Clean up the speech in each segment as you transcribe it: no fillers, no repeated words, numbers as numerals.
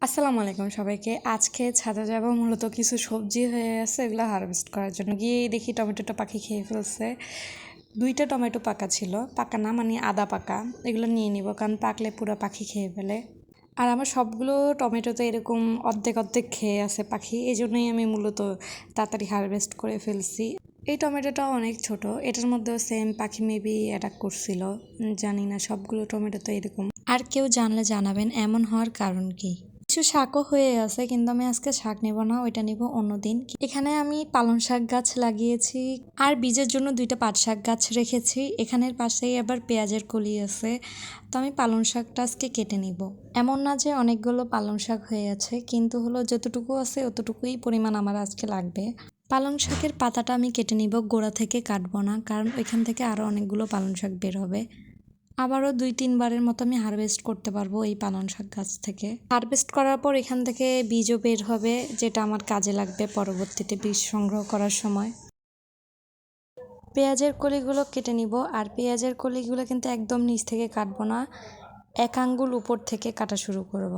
আসসালামু আলাইকুম সবাইকে। আজকে ছাদে যাব, মূলত কিছু সবজি হয়ে আছে, এগুলো হারভেস্ট করার জন্য। গিয়ে দেখি টমেটোটা পাখি খেয়ে ফেলছে। দুইটা টমেটো পাকা ছিল, পাকা না মানে আধা পাকা। এগুলো নিয়ে নিব, কারণ পাকলে পুরো পাখি খেয়ে ফেলে। আর আমার সবগুলো টমেটোতে এরকম অর্ধেক অর্ধেক খেয়ে আছে পাখি, এই জন্যই আমি মূলত তাড়াতাড়ি হারভেস্ট করে ফেলছি। এই টমেটোটাও অনেক ছোট, এটার মধ্যেও সেম পাখি মেবি অ্যাটাক করছিল, জানি না। সবগুলো টমেটো তো এরকম। আর কেউ জানলে জানাবেন এমন হওয়ার কারণ কি। কিছু শাকও হয়ে আছে, কিন্তু আমি আজকে শাক নেব না, ওইটা নিব অন্যদিন। এখানে আমি পালং শাক গাছ লাগিয়েছি, আর বীজের জন্য দুইটা পাট শাক গাছ রেখেছি। এখানের পাশেই আবার পেঁয়াজের কলি আছে, তো আমি পালং শাকটা আজকে কেটে নিব। এমন না যে অনেকগুলো পালং শাক হয়ে আছে, কিন্তু হলো যতটুকু আছে অতটুকুই পরিমাণ আমার আজকে লাগবে। পালং শাকের পাতাটা আমি কেটে নিব, গোড়া থেকে কাটবো না, কারণ ওইখান থেকে আরও অনেকগুলো পালং শাক বের হবে। আবারও 2-3 বারের মতো আমি হারভেস্ট করতে পারবো এই পালং শাক গাছ থেকে। হারভেস্ট করার পর এখান থেকে বীজও বের হবে, যেটা আমার কাজে লাগবে পরবর্তীতে বীজ সংগ্রহ করার সময়। পেঁয়াজের কলিগুলো কেটে নিব, আর পেঁয়াজের কলিগুলো কিন্তু একদম নিচ থেকে কাটবো না, 1 আঙ্গুল উপর থেকে কাটা শুরু করব।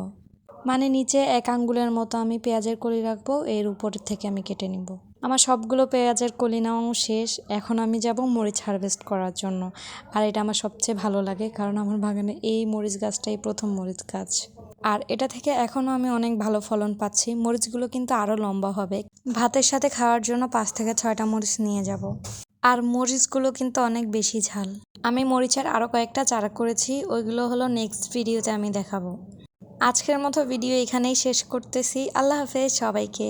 মানে নিচে 1 আঙ্গুলের মতো আমি পেঁয়াজের কলি রাখবো, এর উপর থেকে আমি কেটে নিব। আমার সবগুলো পেঁয়াজের কলি নেওয়া শেষ। এখন আমি যাব মরিচ হারভেস্ট করার জন্য। আর এটা আমার সবচেয়ে ভালো লাগে, কারণ আমার বাগানে এই মরিচ গাছটাই প্রথম মরিচ গাছ। আর এটা থেকে এখনও আমি অনেক ভালো ফলন পাচ্ছি। মরিচগুলো কিন্তু আরও লম্বা হবে। ভাতের সাথে খাওয়ার জন্য 5 থেকে 6টা মরিচ নিয়ে যাব। আর মরিচগুলো কিন্তু অনেক বেশি ঝাল। আমি মরিচের আরও কয়েকটা চারা করেছি, ওইগুলো হলো নেক্সট ভিডিওতে আমি দেখাবো। আজকের মতো ভিডিও এখানেই শেষ করতেছি। আল্লাহ হাফেজ সবাইকে।